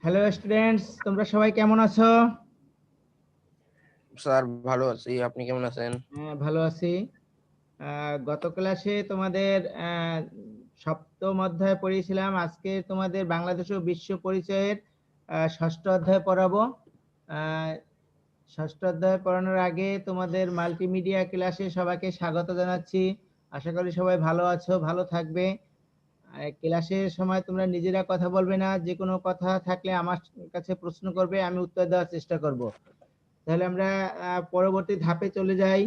Hello students, তোমরা সবাই কেমন আছো? স্যার ভালো আছি, আপনি কেমন আছেন? হ্যাঁ, ভালো আছি। গত ক্লাসে তোমাদের সপ্তম অধ্যায় পড়িয়েছিলাম। আজকে তোমাদের বাংলাদেশ ও বিশ্ব পরিচয়ের ষষ্ঠ অধ্যায় পড়াবো। আহ, ষষ্ঠ অধ্যায় পড়ানোর আগে তোমাদের মাল্টিমিডিয়া ক্লাসে সবাইকে স্বাগত জানাচ্ছি। আশা করি সবাই ভালো আছো, ভালো থাকবে। ক্লাসের সময় তোমরা নিজেরা কথা বলবে না, যে কোনো কথা থাকলে আমার কাছে প্রশ্ন করবে, আমি উত্তর দেওয়ার চেষ্টা করব। তাহলে আমরা পরবর্তী ধাপে চলে যাই।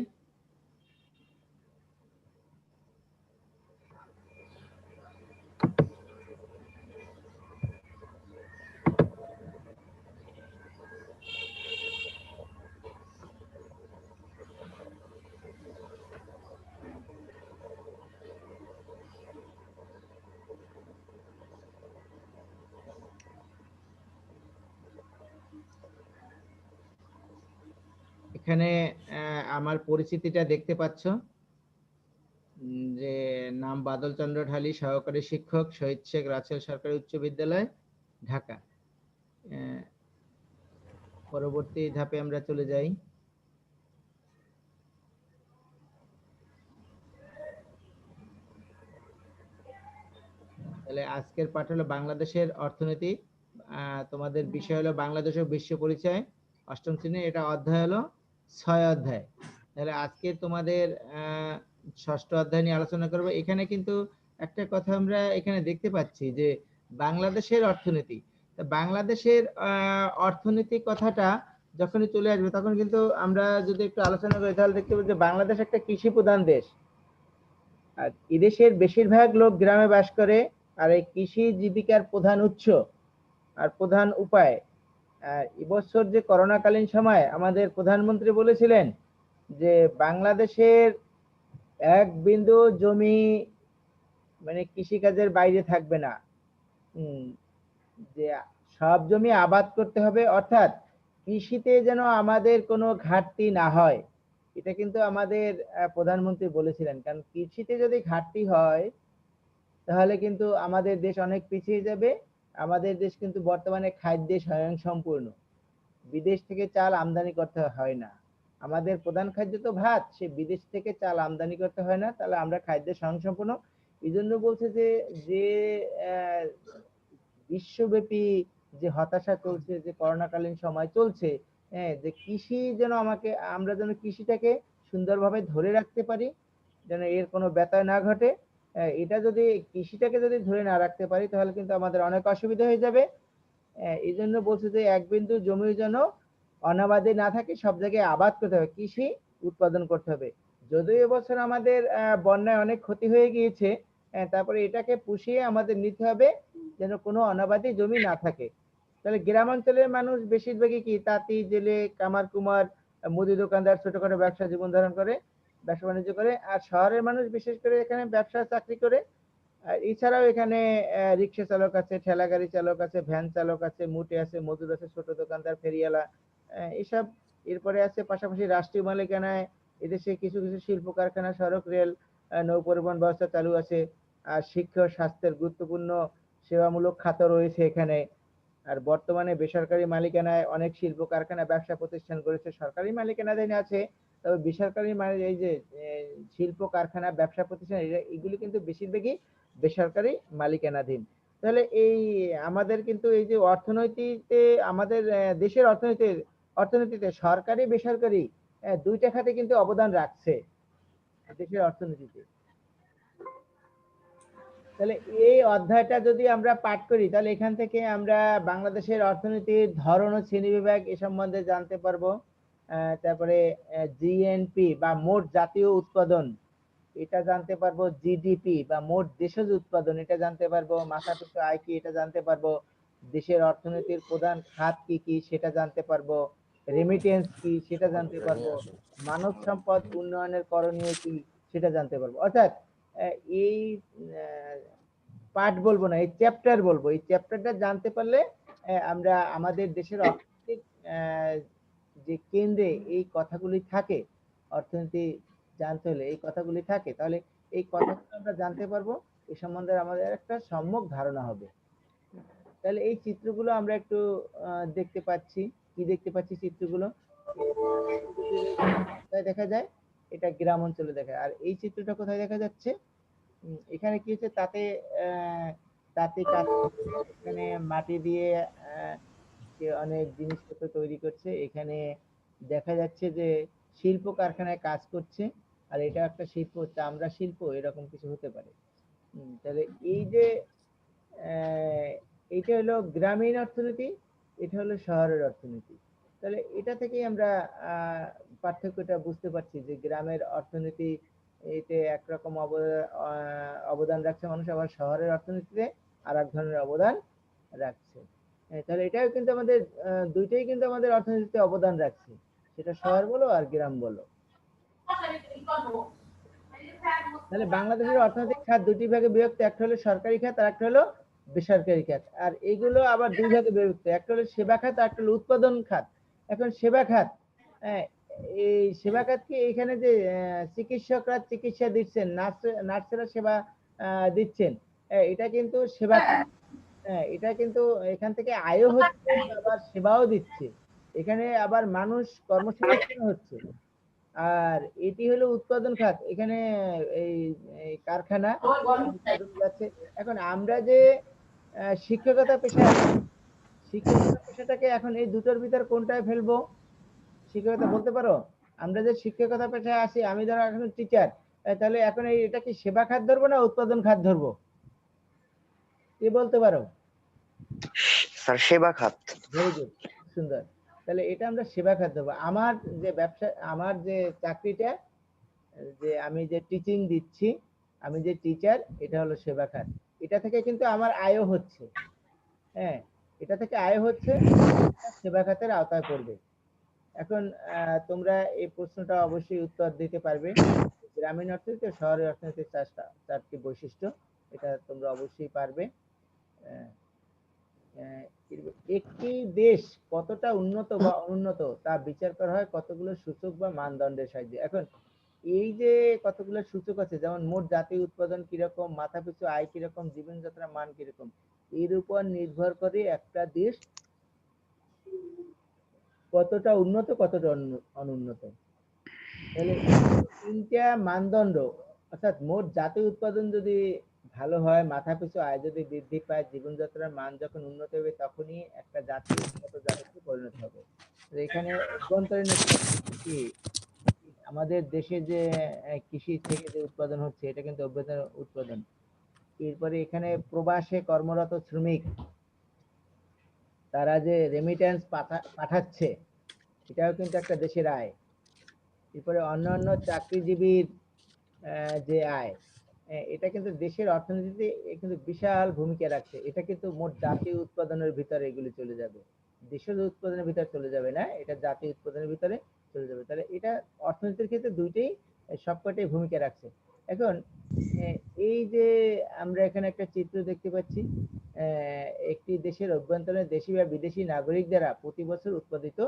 এখানে আমার পরিচিতিটা দেখতে পাচ্ছ, যে নাম বাদল চন্দ্র ঢালী, সহকারী শিক্ষক, শহীদ শেখ রাসেল সরকারি উচ্চ বিদ্যালয়, ঢাকা। আহ, পরবর্তী ধাপে আমরা চলে যাই। তাহলে আজকের পাঠ হলো বাংলাদেশের অর্থনীতি। তোমাদের বিষয় হলো বাংলাদেশ ও বিশ্ব পরিচয়, অষ্টম শ্রেণী। এটা অধ্যায় হলো 6 অধ্যায়। তাহলে আজকে তোমাদের ষষ্ঠ অধ্যায় নিয়ে আলোচনা করব। এখানে কিন্তু একটা কথা আমরা এখানে দেখতে পাচ্ছি যে বাংলাদেশের অর্থনীতি। বাংলাদেশের অর্থনীতি কথাটা যখনই চলে আসবে তখন কিন্তু আমরা যদি একটু আলোচনা করি তাহলে দেখতে পাবো যে বাংলাদেশ একটা কৃষি প্রধান দেশ। আর এদেশের বেশিরভাগ লোক গ্রামে বাস করে, আর এই কৃষি জীবিকার প্রধান উৎস আর প্রধান উপায়। এবছর যে করোনাকালীন সময় আমাদের প্রধানমন্ত্রী বলেছিলেন যে বাংলাদেশের এক বিন্দু জমি মানে কৃষিকাজের বাইরে থাকবে না। যে সব জমি আবাদ করতে হবে, অর্থাৎ কৃষিতে যেন আমাদের কোনো ঘাটতি না হয়। এটা কিন্তু আমাদের প্রধানমন্ত্রী বলেছিলেন, কারণ কৃষিতে যদি ঘাটতি হয় তাহলে কিন্তু আমাদের দেশ অনেক পিছিয়ে যাবে। আমাদের দেশ কিন্তু বর্তমানে খাদ্যে স্বয়ংসম্পূর্ণ, বিদেশ থেকে চাল আমদানি করতে হয় না। আমাদের প্রধান খাদ্য তো ভাত, সে বিদেশ থেকে চাল আমদানি করতে হয় না, তাহলে আমরা খাদ্যে স্বয়ংসম্পূর্ণ। এই জন্য বলছে যে যে বিশ্বব্যাপী যে হতাশা চলছে, যে করোনাকালীন সময় চলছে, হ্যাঁ, যে কৃষি যেন আমরা যেন কৃষিটাকে সুন্দরভাবে ধরে রাখতে পারি, যেন এর কোনো ব্যত্যয় না ঘটে। এটা যদি কৃষিটাকে যদি ধরে না রাখতে পারি তাহলে কিন্তু আমাদের অনেক অসুবিধা হয়ে যাবে। এই জন্য বলছে যে এক বিন্দু জমি যেন অনাবাদে না থাকে, সব জায়গায় আবাদ করতে হবে, কৃষি উৎপাদন করতে হবে। যদিও এবছর আমাদের বন্যায় অনেক ক্ষতি হয়ে গিয়েছে, তারপরে এটাকে পুষিয়ে আমাদের নিতে হবে যেন কোনো অনাবাদী জমি না থাকে। তাহলে গ্রামাঞ্চলের মানুষ বেশিরভাগই কি তাঁতি, জেলে, কামার কুমার, মুদি দোকানদার, ছোটখাটো ব্যবসা জীবন ধারণ করে, ব্যবসা বাণিজ্য করে। আর শহরের মানুষ বিশেষ করে এখানে ব্যবসা চাকরি করে। আর এছাড়াও এখানে রিক্সা চালক আছে, ঠেলা গাড়ি চালক আছে, ভ্যান চালক আছে, মুটে আছে, মজুর আছে, ছোট দোকানদার, ফেরিওয়ালা, এসব। এরপরে আছে পাশাপাশি রাষ্ট্রীয় মালিকানায় এদেশে কিছু কিছু শিল্প কারখানা, সড়ক, রেল, নৌ পরিবহন ব্যবস্থা চালু আছে। আর শিক্ষা স্বাস্থ্যের গুরুত্বপূর্ণ সেবামূলক খাত রয়েছে এখানে। আর বর্তমানে বেসরকারি মালিকানায় অনেক শিল্প কারখানা, ব্যবসা প্রতিষ্ঠান করেছে, সরকারি মালিকানাধীন আছে। তবে বেসরকারি এই যে শিল্প কারখানা, ব্যবসা প্রতিষ্ঠান, এগুলি কিন্তু বেশিরভাগই বেসরকারি মালিকানাধীন। তাহলে এই আমাদের কিন্তু এই যে অর্থনীতিতে, আমাদের দেশের অর্থনীতিতে সরকারি বেসরকারি দুইটা খাতে কিন্তু অবদান রাখছে দেশের অর্থনীতিতে। তাহলে এই অধ্যায়টা যদি আমরা পাঠ করি তাহলে এখান থেকে আমরা বাংলাদেশের অর্থনীতির ধরন ও শ্রেণীবিভাগ এ সম্বন্ধে জানতে পারবো। তারপরে জিএনপি বা মোট জাতীয় উৎপাদন এটা জানতে পারবো, জিডিপি বা মোট দেশজ উৎপাদন এটা জানতে পারবো, মাথাপিছু আয় কি এটা জানতে পারবো, দেশের অর্থনীতির প্রধান খাত কি কি সেটা জানতে পারবো, রেমিটেন্স কি সেটা জানতে পারবো, মানব সম্পদ উন্নয়নের করণীয় কি সেটা জানতে পারবো। অর্থাৎ এই পার্ট বলবো না, এই চ্যাপ্টার বলবো। এই চ্যাপ্টারটা জানতে পারলে আমরা আমাদের দেশের অর্থনৈতিক যে কেন্দ্রে এই কথাগুলি থাকে, অর্থনীতি জানতে হলে এই কথাগুলি থাকে, তাহলে এই কথাগুলো আমরা জানতে পারবো, এই সম্বন্ধে আমাদের একটা সম্যক ধারণা হবে। তাহলে এই চিত্রগুলো আমরা একটু দেখতে পাচ্ছি। কি দেখতে পাচ্ছি চিত্রগুলো? কোথায় দেখা যায়? এটা গ্রাম অঞ্চলে দেখা যায়। আর এই চিত্রটা কোথায় দেখা যাচ্ছে? এখানে কি হচ্ছে, তাঁতি কাজ করছে, এখানে মাটি দিয়ে অনেক জিনিসপত্র তৈরি করছে। এখানে দেখা যাচ্ছে যে শিল্প কারখানায় কাজ করছে। আর এটা একটা শিল্প, চামড়া শিল্প, এরকম কিছু হতে পারে। তাহলে এই যে আহ, এইটা হলো গ্রামীণ অর্থনীতি, এটা হলো শহরের অর্থনীতি। তাহলে এটা থেকেই আমরা পার্থক্যটা বুঝতে পারছি যে গ্রামের অর্থনীতি এতে একরকম অবদান রাখছে মানুষ, আবার শহরের অর্থনীতিতে আর এক ধরনের অবদান রাখছে। তাহলে এটাও কিন্তু আমাদের দুইটাই কিন্তু আমাদের অর্থনীতিতে অবদান রাখছে, সেটা শহর বলো আর গ্রাম বলো। তাহলে বাংলাদেশের অর্থনৈতিক খাত দুটি ভাগে বিভক্ত, একটা হলো সরকারি খাত আর একটা হলো বেসরকারি খাত। আর এইগুলো আবার দুই ভাগে বিভক্ত, একটা হলো সেবা খাত আর একটা হলো উৎপাদন খাত। এখন সেবা খাত, হ্যাঁ, এই সেবা খাত কি, এখানে যে চিকিৎসকরা চিকিৎসা দিচ্ছেন, নার্সেরা সেবা দিচ্ছেন, এটা কিন্তু সেবা খাত। হ্যাঁ, এটা কিন্তু এখান থেকে আয়ও হচ্ছে, আবার সেবাও দিচ্ছে, এখানে আবার মানুষ কর্মসংস্থান হচ্ছে। আর এটি হলো উৎপাদন খাত, এখানে এই এই কারখানা উৎপাদন যাচ্ছে। এখন আমরা যে শিক্ষকতা পেশায় আছি, শিক্ষকতা পেশাটাকে এখন এই দুটোর ভিতর কোনটায় ফেলবো? শিক্ষকতা বলতে পারো? আমরা যে শিক্ষকতা পেশায় আছি, আমি ধরো এখন টিচার, তাহলে এখন এটা কি সেবা খাত ধরবো না উৎপাদন খাত ধরবো? কি বলতে পারো? স্যার সেবা খাত। ভেরি গুড, সুন্দর। তাহলে এটা আমরা সেবা খাত ধরবো। আমার যে ব্যবসা, আমার যে চাকরিটা, যে আমি যে টিচিং দিচ্ছি, আমি যে টিচার, এটা হলো সেবা খাত। এটা থেকে কিন্তু আমার আয়ও হচ্ছে। হ্যাঁ, এটা থেকে আয় হচ্ছে, সেবা খাতের আওতায় পড়বে। এখন তোমরা এই প্রশ্নটা অবশ্যই উত্তর দিতে পারবে। গ্রামীণ অর্থনীতি ও শহরের অর্থনীতির চারটি বৈশিষ্ট্য, এটা তোমরা অবশ্যই পারবে। আহ, আহ, একটি দেশ কতটা উন্নত বা অনুন্নত তা বিচার করা হয় কতগুলো সূচক বা মানদণ্ডের সাহায্যে। এখন এই যে কতগুলো সূচক আছে, যেমন মোট জাতীয় উৎপাদন কিরকম, মাথাপিছু আয় কিরকম, জীবনযাত্রার মান কিরকম, এর উপর নির্ভর করে একটা দেশ কতটা উন্নত কতটা অনুন্নত। তাহলে তিনটা মানদণ্ড, অর্থাৎ মোট জাতীয় উৎপাদন যদি ভালো হয়, মাথাপিছু আয় যদি বৃদ্ধি পায়, জীবনযাত্রার মান যখন উন্নত হবে, তখনই একটা জাতি উন্নত জাতিতে পরিণত হবে। তো এখানে অভ্যন্তরীণ কি, আমাদের দেশে যে কৃষি থেকে যে উৎপাদন হচ্ছে, এটা কিন্তু অভ্যন্তরীণ উৎপাদন। এরপরে এখানে প্রবাসে কর্মরত শ্রমিক, তারা যে রেমিটেন্স পাঠাচ্ছে, এটাও কিন্তু একটা দেশের আয়। এরপরে অন্যান্য চাকরিজীবীর যে আয়, এটা কিন্তু দেশের অর্থনীতিতে কিন্তু বিশাল ভূমিকা রাখছে। এটা কিন্তু মোট জাতীয় উৎপাদনের ভিতরে এগুলি চলে যাবে, দেশের উৎপাদনের ভিতরে চলে যাবে না, এটা জাতীয় উৎপাদনের ভিতরে চলে যাবে। তাহলে এটা অর্থনীতির ক্ষেত্রে দুইটাই সবকটাই ভূমিকা রাখছে। এখন এই যে আমরা এখানে একটা চিত্র দেখতে পাচ্ছি, একটি দেশের অভ্যন্তরে দেশি বা বিদেশি নাগরিক দ্বারা প্রতি বছর উৎপাদিত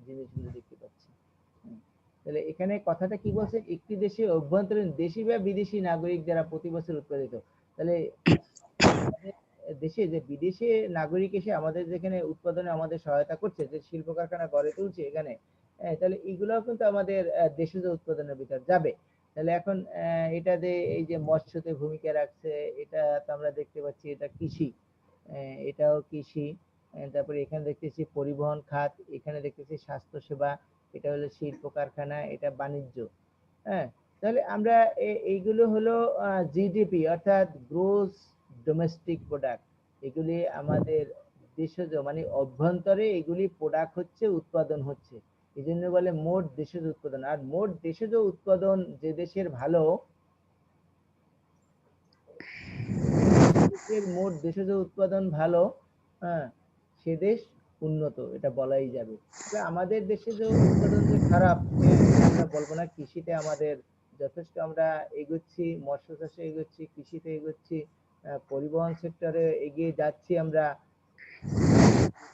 জিনিসগুলো দেখতে পাচ্ছি। তাহলে এখানে কথাটা কি বলছে, একটি দেশে অভ্যন্তরীণ দেশি বা বিদেশি নাগরিক দ্বারা প্রতি বছর উৎপাদিত। তাহলে দেশে যে বিদেশি নাগরিক এসে আমাদের যেখানে উৎপাদনে আমাদের সহায়তা করছে, যে শিল্প কারখানা গড়ে তুলছে এখানে, তাহলে এগুলোও কিন্তু আমাদের দেশজ উৎপাদনের ভিতর যাবে। তাহলে এখন এটা যে এই যে মৎস্যতে ভূমিকা রাখছে, এটা তো আমরা দেখতে পাচ্ছি, এটা কৃষি, এটাও কৃষি। তারপরে এখানে দেখতেছি পরিবহন খাত, এখানে দেখতেছি স্বাস্থ্য সেবা, এটা হলো শিল্প কারখানা, এটা বাণিজ্য। হ্যাঁ, তাহলে আমরা এইগুলো হলো জিডিপি, অর্থাৎ গ্রোস ডোমেস্টিক প্রোডাক্ট। এগুলি আমাদের দেশজ, মানে অভ্যন্তরে এগুলি প্রোডাক্ট হচ্ছে, উৎপাদন হচ্ছে, এই জন্য বলে মোট দেশজ উৎপাদন। আর মোট দেশজ উৎপাদন যে দেশের ভালো, দেশের মোট দেশজ উৎপাদন ভালো, হ্যাঁ, সে দেশ উন্নত, এটা বলাই যাবে। তবে আমাদের দেশে যে উৎপাদন যে খারাপ, আমরা বলবো না। কৃষিতে আমাদের যথেষ্ট আমরা এগোচ্ছি, মৎস্য চাষে এগোচ্ছি, কৃষিতে এগোচ্ছি, পরিবহন সেক্টরে এগিয়ে যাচ্ছি আমরা,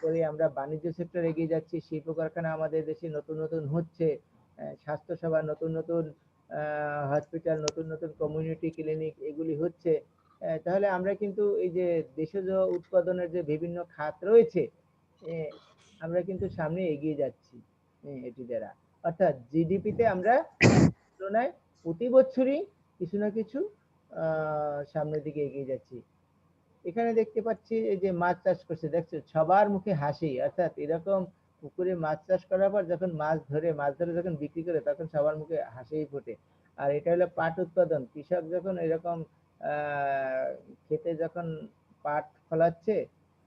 করে আমরা বাণিজ্য সেক্টরে এগিয়ে যাচ্ছি, শিল্প কারখানা আমাদের দেশে নতুন নতুন হচ্ছে, স্বাস্থ্য সেবা নতুন নতুন, হসপিটাল নতুন নতুন, কমিউনিটি ক্লিনিক এগুলি হচ্ছে। তাহলে আমরা কিন্তু এই যে দেশজ উৎপাদনের যে বিভিন্ন খাত রয়েছে, আমরা কিন্তু সামনে এগিয়ে যাচ্ছি এটি দ্বারা। অর্থাৎ জিডিপিতে আমরা তুলনায় প্রতি বছরই কিছু না কিছু সামনের দিকে এগিয়ে যাচ্ছি। এখানে দেখতে পাচ্ছি এই যে মাছ চাষ করছে, দেখছো সবার মুখে হাসি। অর্থাৎ এরকম পুকুরে মাছ চাষ করার পর যখন মাছ ধরে যখন বিক্রি করে তখন সবার মুখে হাসিই ফোটে। আর এটা হলো পাট উৎপাদন। কৃষক যখন এরকম আহ খেতে যখন পাট ফলাচ্ছে,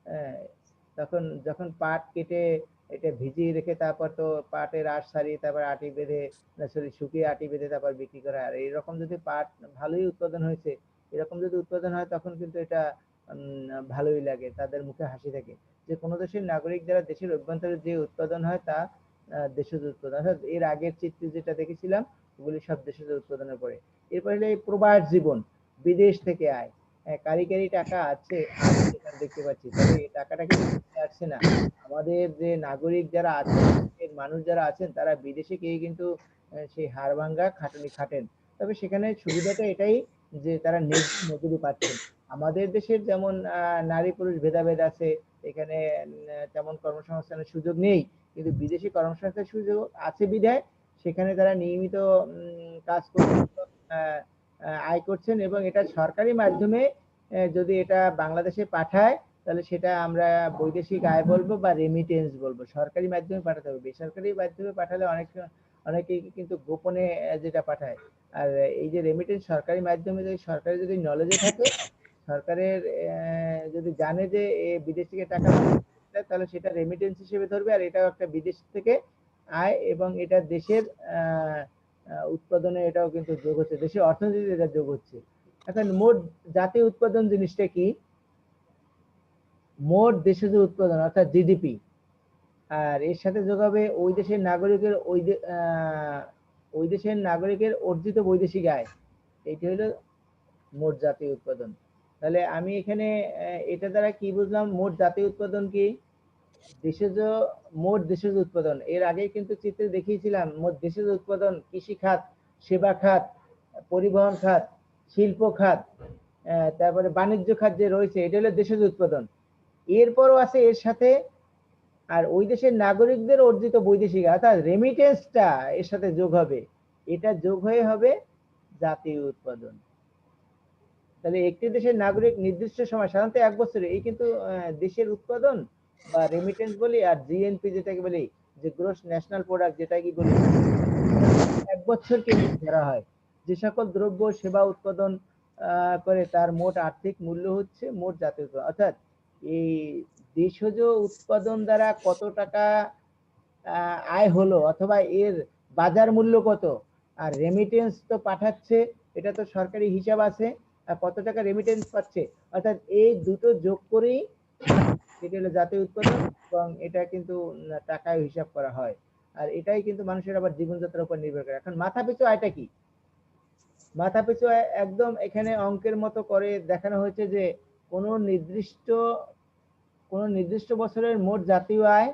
আহ, তখন যখন পাট কেটে এটা ভিজিয়ে রেখে তারপর তো পাটের আঁশ ছাড়িয়ে তারপর আটি বেঁধে, সরি শুকিয়ে আটি বেঁধে তারপর বিক্রি করা হয়। আর এরকম যদি পাট ভালোই উৎপাদন হয়েছে, এরকম যদি উৎপাদন হয় তখন কিন্তু এটা ভালোই লাগে, তাদের মুখে হাসি থাকে। যে কোনো দেশের নাগরিক যারা দেশের অভ্যন্তরে যে উৎপাদন হয় তা দেশজ উৎপাদন। অর্থাৎ এর আগের চিত্রে যেটা দেখেছিলাম ওগুলি সব দেশজ উৎপাদনের পরে। এরপরে হলো এই প্রবাস জীবন, বিদেশ থেকে আয়। কারিগরি টাকা আছে আছে এখানে দেখতে পাচ্ছি, তবে এই টাকাটা কিন্তু দেশে আসছে না। আমাদের যে নাগরিক যারা আছেন, দেশের মানুষ যারা আছেন তারা বিদেশে গিয়ে কিন্তু সেই হাড়ভাঙ্গা খাটুনি খাটেন। তবে সেখানে সুবিধাটা এটাই যে তারা মজুরি পাচ্ছেন। আমাদের দেশের যেমন নারী পুরুষ ভেদাভেদ আছে, এখানে তেমন কর্মসংস্থানের সুযোগ নেই, কিন্তু বিদেশি কর্মসংস্থানের সুযোগ আছে বিধায় সেখানে তারা নিয়মিত কাজ করছেন, আহ, আয় করছেন। এবং এটা সরকারি মাধ্যমে যদি এটা বাংলাদেশে পাঠায় তাহলে সেটা আমরা বৈদেশিক আয় বলবো বা রেমিটেন্স বলবো। সরকারি মাধ্যমে পাঠাতে হবে, বেসরকারি মাধ্যমে পাঠালে অনেকে কিন্তু গোপনে যেটা পাঠায়। আর এই যে রেমিটেন্স সরকারি মাধ্যমে, যদি সরকারি যদি নলেজে থাকে, সরকারের যদি জানে যে বিদেশ থেকে টাকা পাঠায়, তাহলে সেটা রেমিটেন্স হিসেবে ধরবে। আর এটাও একটা বিদেশ থেকে আয় এবং এটা দেশের উৎপাদনে এটাও কিন্তু যোগ হচ্ছে, দেশের অর্থনীতিতে এটা যোগ হচ্ছে। এখন মোট জাতীয় উৎপাদন জিনিসটা কি? মোট দেশজ উৎপাদন অর্থাৎ জিডিপি, আর এর সাথে যোগ হবে ওই দেশের নাগরিকের অর্জিত বৈদেশিক আয়। এইটা হলো মোট জাতীয় উৎপাদন। তাহলে আমি এখানে এটা দ্বারা কি বুঝলাম? মোট জাতীয় উৎপাদন কি? দেশজ মোট দেশজ উৎপাদন। এর আগে কিন্তু চিত্রে দেখিয়েছিলাম মোট দেশজ উৎপাদন কৃষি খাত, সেবা খাত, পরিবহন খাত, শিল্প খাত, তারপরে বাণিজ্য খাত যে রয়েছে, এটা হলো দেশজ উৎপাদন। এরপরও আছে এর সাথে আর ওই দেশের নাগরিকদের অর্জিত বৈদেশিক আয়, অর্থাৎ রেমিটেন্সটা এর সাথে যোগ হবে। এটা যোগ হয়ে হবে জাতীয় উৎপাদন। তাহলে একটি দেশের নাগরিক নির্দিষ্ট সময়, সাধারণত 1 বছরে, এই কিন্তু দেশের উৎপাদন বা রেমিটেন্স বলি, আর জিএনপি যেটাকে বলি, যে গ্রোস ন্যাশনাল প্রোডাক্ট যেটা কি বলি, 1 বছরকে ধরা হয়। যে সকল দ্রব্য সেবা উৎপাদন করে তার মোট আর্থিক মূল্য হচ্ছে মোট জাতীয় উৎপাদন। অর্থাৎ এই দেশজ উৎপাদন দ্বারা কত টাকা আয় হলো অথবা এর বাজার মূল্য কত, আর রেমিটেন্স তো পাঠাচ্ছে, এটা তো সরকারি হিসাব আছে, কত টাকা রেমিটেন্স পাচ্ছে, অর্থাৎ এই দুটো যোগ করেই এটা হলো জাতীয় উৎপাদন। এবং এটা কিন্তু টাকায় হিসাব করা হয়। আর এটাই কিন্তু মানুষের আবার জীবনযাত্রার উপর নির্ভর করে। এখন মাথাপিছু আয়টা কি? মাথাপিছু আয় একদম এখানে অঙ্কের মতো করে দেখানো হয়েছে যে কোনো নির্দিষ্ট বছরের মোট জাতীয় আয়,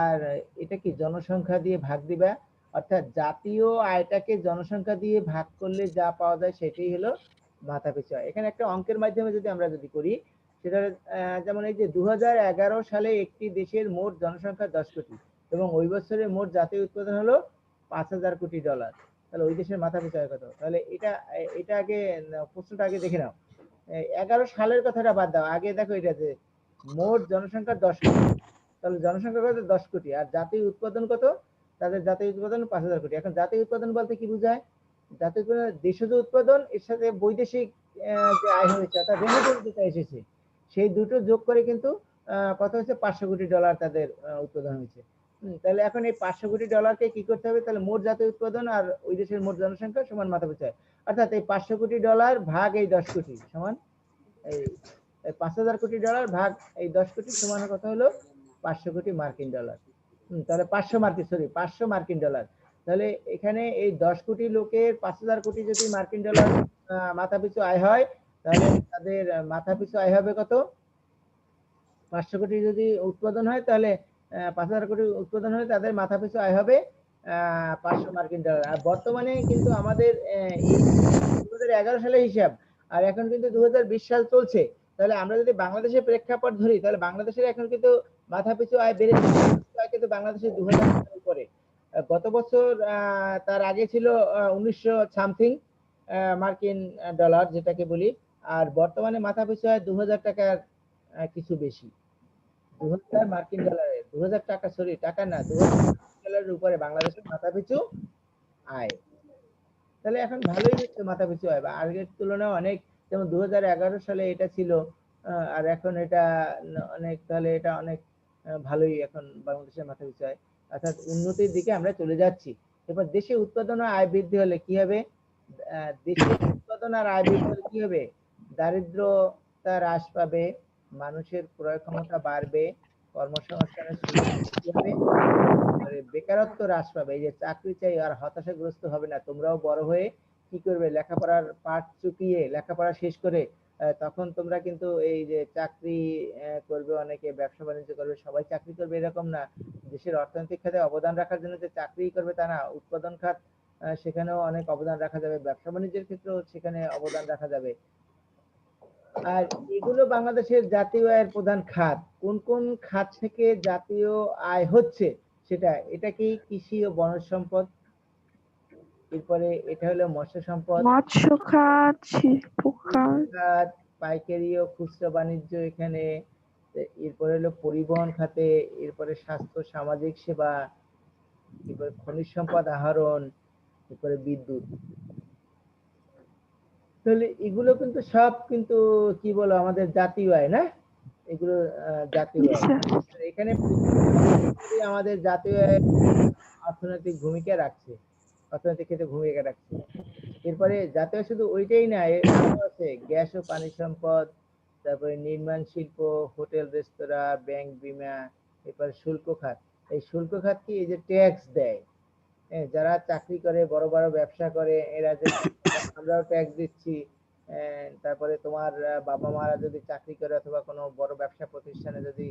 আর এটা কি জনসংখ্যা দিয়ে ভাগ দিবা। অর্থাৎ জাতীয় আয়টাকে জনসংখ্যা দিয়ে ভাগ করলে যা পাওয়া যায় সেটাই হলো মাথাপিছু আয়। এখানে একটা অঙ্কের মাধ্যমে আমরা যদি করি, সেটা যেমন এই যে 2011 সালে একটি দেশের মোট জনসংখ্যা 10 কোটি এবং ওই বছরের মোট জাতীয় উৎপাদন হলো $5,000 কোটি। তাহলে ওই দেশের মাথাপিছু আয় কত? তাহলে এটা আগে প্রশ্নটা আগে দেখে নাও। 11 সালের কথাটা বাদ দাও, আগে দেখো এটা যে মোট জনসংখ্যা 10 কোটি, তাহলে জনসংখ্যা কত? 10 কোটি। আর জাতীয় উৎপাদন কত? তাদের জাতীয় উৎপাদন 5,000 কোটি। এখন জাতীয় উৎপাদন বলতে কি বোঝায়? জাতীয় উৎপাদন দেশজ উৎপাদন, এর সাথে বৈদেশিক যে আয় হয়েছে অর্থাৎ রেমিটেন্স যেটা এসেছে, সেই দুটো যোগ করে কিন্তু কত হচ্ছে? $500 কোটি তাদের উৎপাদন হয়েছে। তাহলে এখন এই $500 কোটি কি করতে হবে? তাহলে মোট জাতীয় উৎপাদন আর ওই দেশের মোট জনসংখ্যা সমান মাথাপিছু আয়। অর্থাৎ এই $500 কোটি ভাগ এই 10 কোটি সমান এই $5,000 কোটি ভাগ এই 10 কোটি সমান কত হলো? 500 কোটি মার্কিন ডলার। তাহলে 500 মার্কিন ডলার। তাহলে এখানে এই 10 কোটি লোকের 5,000 কোটি যদি মার্কিন ডলার মাথাপিছু আয় হয়, তাহলে তাদের মাথাপিছু আয় হবে কত? 500 কোটি যদি উৎপাদন হয়, তাহলে 5,000 কোটি উৎপাদন হলে তাদের মাথাপিছু আয় হবে 500 মার্কিন ডলার। আর বর্তমানে কিন্তু আমাদের 2011 সালের হিসাব, আর এখন কিন্তু 2020 সাল চলছে। তাহলে আমরা যদি বাংলাদেশের প্রেক্ষাপট ধরি তাহলে বাংলাদেশের এখন কিন্তু মাথাপিছু আয় বেড়েছে। মাথাপিছু আয় কিন্তু বাংলাদেশের 2000 টাকার উপরে। গত বছর তার আগে ছিল 1900 সামথিং মার্কিন ডলার যেটাকে বলি। আর বর্তমানে মাথাপিছু আয় 2000 টাকার কিছু বেশি। 2000 মার্কিন ডলারে 2000 টাকা, সরি টাকা না, 2000 ডলারের উপরে বাংলাদেশের মাথাপিছু আয়। তাহলে এখন ভালোই হচ্ছে মাথাপিছু আয়, বা আগের তুলনায় অনেক, যেমন 2011 সালে এটা ছিল, আর এখন এটা অনেক, তাহলে এটা অনেক ভালোই এখন বাংলাদেশের মাথাপিছু আয়, অর্থাৎ উন্নতির দিকে আমরা চলে যাচ্ছি। এবার দেশে উৎপাদন ও আয় বৃদ্ধি হলে কি হবে? দেশে উৎপাদন আর আয় বৃদ্ধি হলে কি হবে? দারিদ্রতা হ্রাস পাবে, মানুষের ক্রয় ক্ষমতা বাড়বে, কর্মসংস্থানের সুযোগ সৃষ্টি হবে, বেকারত্ব হ্রাস পাবে। এই যে চাকরি চাই আর হতাশাগ্রস্ত হবে না। তোমরাও বড় হয়ে কি করবে? লেখাপড়ার পাঠ চুকিয়ে লেখাপড়া শেষ করে তখন তোমরা কিন্তু এই যে চাকরি করবে, অনেকে ব্যবসা বাণিজ্য করবে, সবাই চাকরি করবে এরকম না। দেশের অর্থনৈতিক খাতে অবদান রাখার জন্য যে চাকরি করবে তা না, উৎপাদন খাত সেখানেও অনেক অবদান রাখা যাবে, ব্যবসা বাণিজ্যের ক্ষেত্রেও সেখানে অবদান রাখা যাবে। আর এগুলো বাংলাদেশের জাতীয় আয়ের প্রধান খাত। কোন কোন খাত থেকে জাতীয় আয় হচ্ছে সেটা, এটা কি কৃষি ও বনজ সম্পদ, এরপরে এটা হলো মৎস্য সম্পদ, মৎস্য খাত, শিল্প খাত, খাত, পাইকারি ও খুচরা বাণিজ্য এখানে, এরপরে হলো পরিবহন খাতে, এরপরে স্বাস্থ্য সামাজিক সেবা, এরপরে খনিজ সম্পদ আহরণ, এরপরে বিদ্যুৎ। তাহলে এগুলো কিন্তু সব কিন্তু কি বলো আমাদের জাতীয় আয় না, এগুলো জাতীয় জি আয়। স্যার। এখানে প্রতিটি আমাদের জাতীয় আয় অর্থনৈতিক ভূমিকা রাখছে, অর্থনৈতিক ক্ষেত্রে ভূমিকা রাখছে। এরপরে জাতীয় শুধু ওইটাই না, আরো আছে গ্যাস ও পানি সম্পদ, তারপরে নির্মাণ শিল্প, হোটেল রেস্তোরাঁ, ব্যাংক, বীমা, এরপরে শুল্ক খাত। এই শুল্ক খাত কি? এই যে ট্যাক্স দেয়, যারা চাকরি করে, বড় বড় ব্যবসা করে, এরা যে আমরাও ট্যাক্স দিচ্ছি। তারপরে তোমার বাবা মারা যদি চাকরি করে অথবা কোনো বড় ব্যবসা প্রতিষ্ঠানে যদি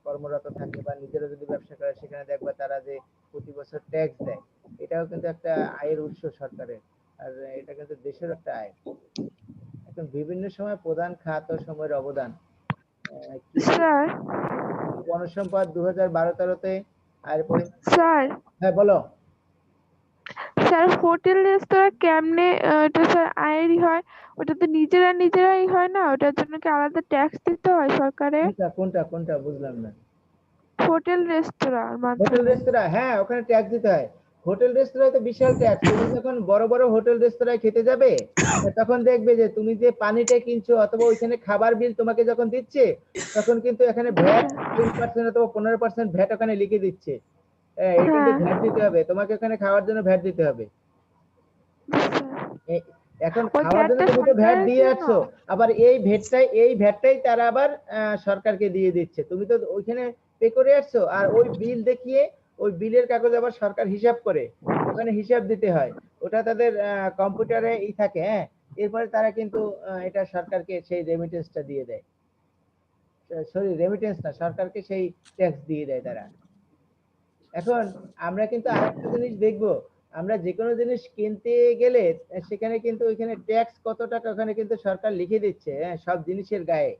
কর্মরত থাকে বা নিজেরা যদি ব্যবসা করে, সেখানে দেখবা তারা যে প্রতি বছর ট্যাক্স দেয়। এটাও কিন্তু একটা আয়ের উৎস সরকারের, আর এটা কিন্তু দেশের একটা আয়। এখন বিভিন্ন সময় প্রধান খাত ও সময়ের অবদান। স্যার, বনজ সম্পদ 2012-13-তে আয়ের পরিমাণ। স্যার, হ্যাঁ বলো। স্যার হোটেল রেস্তোরাঁ কেমনে এটা স্যার আয়েরই হয়? ওটা তো নিজেরাই হয় না, ওটার জন্য কি আলাদা ট্যাক্স দিতে হয় সরকারে? কোনটা কোনটা কোনটা বুঝলাম না। হোটেল রেস্তোরাঁর হোটেল মাধ্যমে। রেস্তোরাঁ, হ্যাঁ ওখানে ট্যাক্স দিতে হয়। হোটেল রেস্তোরাঁয় তো বিশাল ট্যাক্স। তুমি যখন বড় বড় হোটেল রেস্তোরাঁয় খেতে যাবে, তখন দেখবে যে তুমি যে পানিটা কিনছো অথবা ওইখানে খাবার বিল তোমাকে যখন দিচ্ছে, তখন কিন্তু এখানে ভ্যাট 10% অথবা 15% ভ্যাট ওখানে লিখে দিচ্ছে। এটা কিন্তু হ্যাঁ, ভ্যাট দিতে হবে, তোমাকে ওখানে খাওয়ার জন্য ভ্যাট দিতে হবে। জি স্যার। এ- এখন ওই খাওয়ার জন্য ভ্যাটটা তুমি তো ভ্যাট সরকারের দিয়ে জন্য? আসছো, আবার এই ভ্যাটটাই তারা আবার সরকারকে দিয়ে দিচ্ছে। তুমি তো ওইখানে পে করে আসছো, আর ওই বিল দেখিয়ে ওই বিলের কাগজ আবার সরকার হিসাব করে, ওখানে হিসাব দিতে হয়। ওটা তাদের কম্পিউটারে থাকে, হ্যাঁ। এরপরে তারা কিন্তু এটা সরকারকে সেই রেমিটেন্সটা দিয়ে দেয়। সরি, রেমিটেন্স না, সরকারকে সেই ট্যাক্স দিয়ে দেয় তারা। এখন আমরা কিন্তু আরেকটা জিনিস দেখবো, আমরা যে কোনো জিনিস কিনতে গেলে সেখানে কিন্তু ওইখানে ট্যাক্স কত টাকা ওখানে কিন্তু সরকার লিখে দিচ্ছে, হ্যাঁ, সব জিনিসের গায়ে।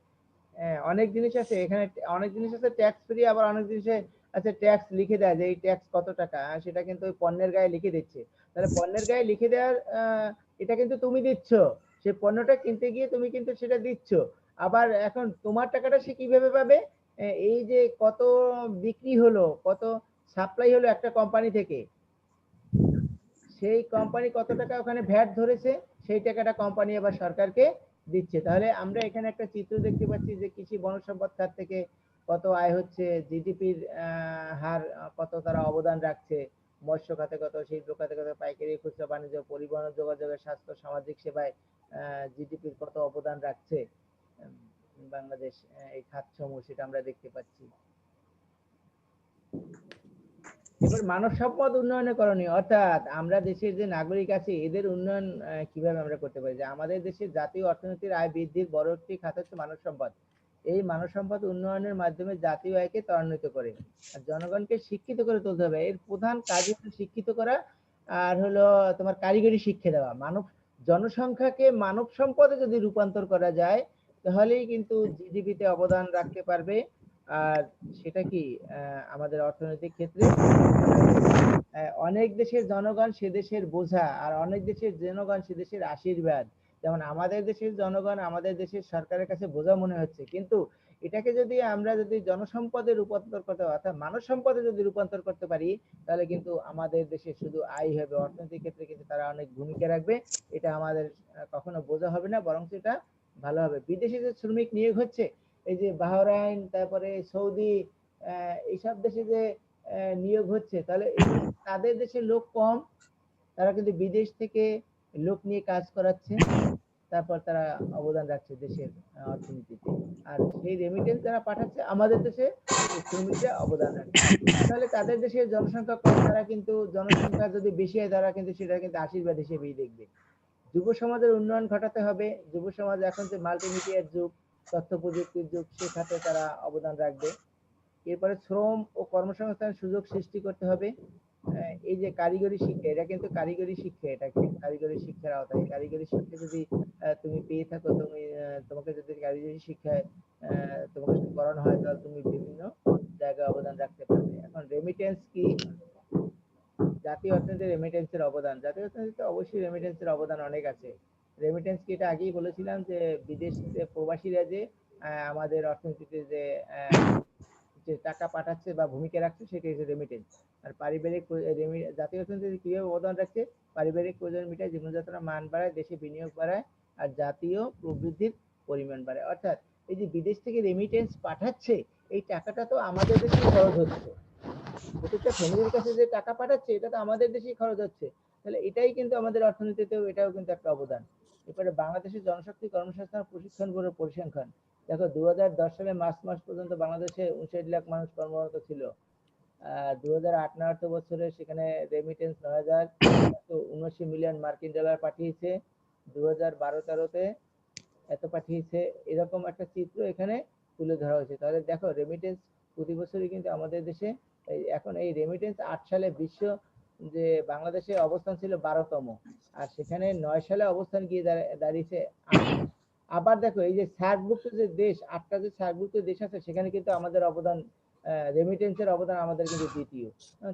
হ্যাঁ, অনেক জিনিস আছে এখানে, অনেক জিনিস আছে ট্যাক্স ফ্রি, আবার অনেক জিনিসে আছে ট্যাক্স লিখে দেয় যে এই ট্যাক্স কত টাকা, সেটা কিন্তু ওই পণ্যের গায়ে লিখে দিচ্ছে। তাহলে পণ্যের গায়ে লিখে দেওয়ার এটা কিন্তু তুমি দিচ্ছ, সেই পণ্যটা কিনতে গিয়ে তুমি কিন্তু সেটা দিচ্ছ। আবার এখন তোমার টাকাটা সে কিভাবে পাবে? এই যে কত বিক্রি হলো, কত সাপ্লাই হলো একটা কোম্পানি থেকে, সেই কোম্পানি কত টাকা ওখানে ভ্যাট ধরেছে, সেই টাকাটা কোম্পানি আবার সরকারকে দিচ্ছে। তাহলে আমরা এখানে একটা চিত্র দেখতে পাচ্ছি যে কৃষি বনজ সম্পদ খাত থেকে কত আয় হচ্ছে, জিডিপির হার কত তারা অবদান রাখছে, মৎস্য খাতে কত, শিল্প খাতে কত, পাইকারি খুচরা বাণিজ্য, পরিবহন যোগাযোগের, স্বাস্থ্য সামাজিক সেবায় জিডিপির কত অবদান রাখছে বাংলাদেশ, এই খাতসমূহ, সেটা আমরা দেখতে পাচ্ছি। এবার মানব সম্পদ উন্নয়নের করণীয়, অর্থাৎ আমরা দেশের যে নাগরিক আছে এদের উন্নয়ন কিভাবে আমরা করতে পারি। যে আমাদের দেশের জাতীয় অর্থনীতির আয় বৃদ্ধির বড় একটি খাত হচ্ছে মানব সম্পদ। এই মানব সম্পদ উন্নয়নের মাধ্যমে জাতীয় আয়কে ত্বরান্বিত করে আর জনগণকে শিক্ষিত করে তুলতে হবে। এর প্রধান কাজ হচ্ছে শিক্ষিত করা, আর হলো তোমার কারিগরি শিক্ষা দেওয়া। জনসংখ্যাকে মানব সম্পদে যদি রূপান্তর করা যায় তাহলেই কিন্তু জিডিপিতে অবদান রাখতে পারবে। আর সেটা কি আমাদের অর্থনৈতিক ক্ষেত্রে অনেক দেশের জনগণ সে দেশের বোঝা, আর অনেক দেশের জনগণ সে দেশের আশীর্বাদ। যেমন আমাদের দেশের জনগণ আমাদের দেশের সরকারের কাছে বোঝা মনে হচ্ছে, কিন্তু এটাকে যদি আমরা যদি জনসম্পদে রূপান্তর করতে অর্থাৎ মানব সম্পদে যদি রূপান্তর করতে পারি তাহলে কিন্তু আমাদের দেশে শুধু আয় হবে, অর্থনৈতিক ক্ষেত্রে কিন্তু তারা অনেক ভূমিকা রাখবে। এটা আমাদের কখনো বোঝা হবে না, বরং এটা ভালো হবে। বিদেশি যে শ্রমিক নিয়োগ হচ্ছে, এই যে বাহরাইন, তারপরে সৌদি, এইসব দেশে যে নিয়োগ হচ্ছে, তাহলে এই তাদের দেশে লোক কম, তারা কিন্তু বিদেশ থেকে লোক নিয়ে কাজ করাচ্ছে, তারপর তারা অবদান রাখছে দেশের অর্থনীতিতে। আর সেই রেমিটেন্স যারা পাঠাচ্ছে আমাদের দেশে, এই শ্রমিকরা অবদান রাখছে। তাহলে তাদের দেশের জনসংখ্যা কম, তারা কিন্তু জনসংখ্যা যদি বেশি হয় তারা কিন্তু সেটা কিন্তু আশীর্বাদ হিসেবেই দেখবে। যুব সমাজের উন্নয়ন ঘটাতে হবে। যুব সমাজ এখন যে মাল্টিমিডিয়ার যুগ, তথ্য প্রযুক্তির যুগ, সে খাতে তারা অবদান রাখবে। এরপরে শ্রম ও কর্মসংস্থানের সুযোগ সৃষ্টি করতে হবে। এই যে কারিগরি শিক্ষা, এটা কিন্তু কারিগরি শিক্ষা, এটাকে কারিগরি শিক্ষার আওতায়। কারিগরি শিক্ষা যদি তুমি পেয়ে থাকো, তুমি তোমাকে যদি কারিগরি শিক্ষায় তোমাকে যদি করানো হয় তাহলে তুমি বিভিন্ন জায়গায় অবদান রাখতে পারবে। এখন রেমিটেন্স কি? জাতীয় অর্থনীতিতে রেমিটেন্সের অবদান, জাতীয় অর্থনীতিতে অবশ্যই রেমিটেন্সের অবদান অনেক আছে। রেমিটেন্স কি, এটা আগেই বলেছিলাম যে বিদেশে প্রবাসীরা যে আমাদের অর্থনীতিতে যে যে টাকা পাঠাচ্ছে বা ভূমিকা রাখছে, সেটা হচ্ছে রেমিটেন্স। আর পারিবারিক জাতীয় অর্থনীতিতে কিভাবে অবদান রাখছে? পারিবারিক প্রয়োজন মেটায়, জীবনযাত্রার মান বাড়ায়, দেশে বিনিয়োগ বাড়ায়, আর জাতীয় প্রবৃদ্ধির পরিমাণ বাড়ায়। অর্থাৎ এই যে বিদেশ থেকে রেমিটেন্স পাঠাচ্ছে, এই টাকাটা তো আমাদের দেশে খরচ হচ্ছে। প্রত্যেকটা ফ্যামিলির কাছে যে টাকা পাঠাচ্ছে, এটা তো আমাদের দেশেই খরচ হচ্ছে। তাহলে এটাই কিন্তু আমাদের অর্থনীতিতেও এটাও কিন্তু একটা অবদান। এরপরে বাংলাদেশের জনশক্তি কর্মসংস্থান প্রশিক্ষণ ব্যুরোর পরিসংখ্যান দেখো, 2010 সালে মার্চ মাস পর্যন্ত বাংলাদেশে 59 লাখ মানুষ কর্মরত ছিল। 2008 অর্থ বছরে সেখানে রেমিটেন্স 9,179 মিলিয়ন মার্কিন ডলার পাঠিয়েছে। 2012-13-তে এত পাঠিয়েছে, এরকম একটা চিত্র এখানে তুলে ধরা হয়েছে। তাহলে দেখো রেমিটেন্স প্রতি বছরই কিন্তু আমাদের দেশে এখন এই রেমিটেন্স 8 সালে বিশ্ব যে বাংলাদেশের অবস্থান ছিল 12তম, আর সেখানে 9 সালে অবস্থান গিয়ে দাঁড়িয়েছে 8। আবার দেখো এই যে সার্কভুক্ত যে দেশ, 8টা যে সার্কভুক্ত দেশ আছে, সেখানে কিন্তু আমাদের অবদান রেমিটেন্সের অবদান আমাদের কিন্তু দ্বিতীয়।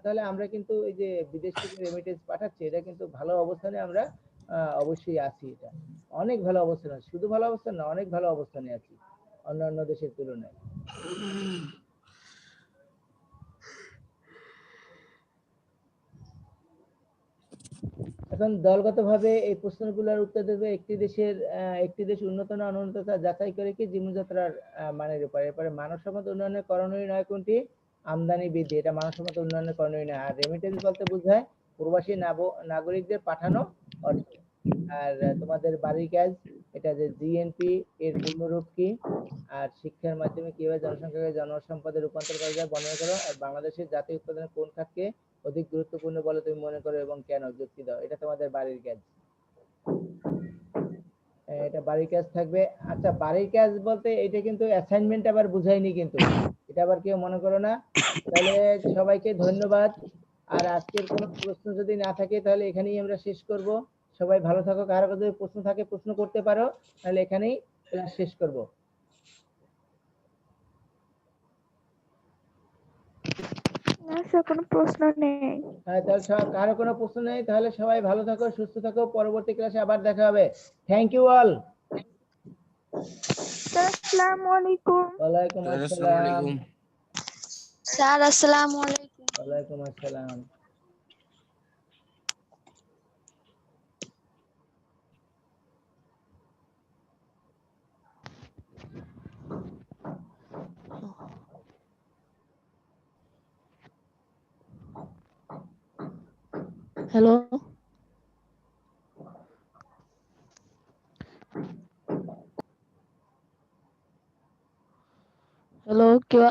তাহলে আমরা কিন্তু এই যে বিদেশ থেকে রেমিটেন্স পাঠাচ্ছি, এটা কিন্তু ভালো অবস্থানে আমরা অবশ্যই আছি। এটা অনেক ভালো অবস্থান আছে, শুধু ভালো অবস্থান না, অনেক ভালো অবস্থানে আছি অন্যান্য দেশের তুলনায়। এখন দলগতভাবে এই প্রশ্নগুলোর উত্তর দেবে একটি দেশ উন্নত না অনুন্নত তা যাচাই করে কি জীবনযাত্রার মানের উপর। এরপরে মানবসম্পদ উন্নয়নের করণীয় নয় কোনটি? আমদানি বৃদ্ধি, এটা মানবসম্পদ উন্নয়নের করণীয় নয়। আর রেমিটেন্স বলতে বোঝায় প্রবাসী নাগরিকদের পাঠানো অর্থ। আর তোমাদের বাড়ির কাজ, এটা যে জিএনপি এর পূর্ণরূপ কি? আর শিক্ষার মাধ্যমে কিভাবে জনসংখ্যাকে জনসম্পদে রূপান্তর করা যায় বর্ণনা করো। আর বাংলাদেশের জাতীয় উৎপাদনের কোন খাতকে অধিক গুরুত্বপূর্ণ বলে তুমি মনে করো এবং কেন? যুক্তি দাও। এটা তোমাদের বাড়ির কাজ, এটা বাড়ির কাজ থাকবে। আচ্ছা, বাড়ির কাজ বলতে এটা কিন্তু অ্যাসাইনমেন্ট আবার বুঝাইনি কিন্তু, এটা আবার কেউ মনে করো না। তাহলে সবাইকে ধন্যবাদ। আর আজকের কোনো প্রশ্ন যদি না থাকে তাহলে এখানেই আমরা শেষ করব। সবাই ভালো থাকো। কারো যদি প্রশ্ন থাকে প্রশ্ন করতে পারো, তাহলে এখানেই ক্লাস শেষ করব। আচ্ছা, কোনো প্রশ্ন নেই। হ্যাঁ, তাহলে কারো কোনো প্রশ্ন নেই, তাহলে সবাই ভালো থাকো, সুস্থ থাকো। পরবর্তী ক্লাসে আবার দেখা হবে। Thank you all. আসসালামু আলাইকুম। ওয়ালাইকুম আসসালামু আসসালাম। আলাইকুম। স্যার আসসালামু আলাইকুম। ওয়ালাইকুম আসসালাম। হ্যালো হ্যালো, কেউ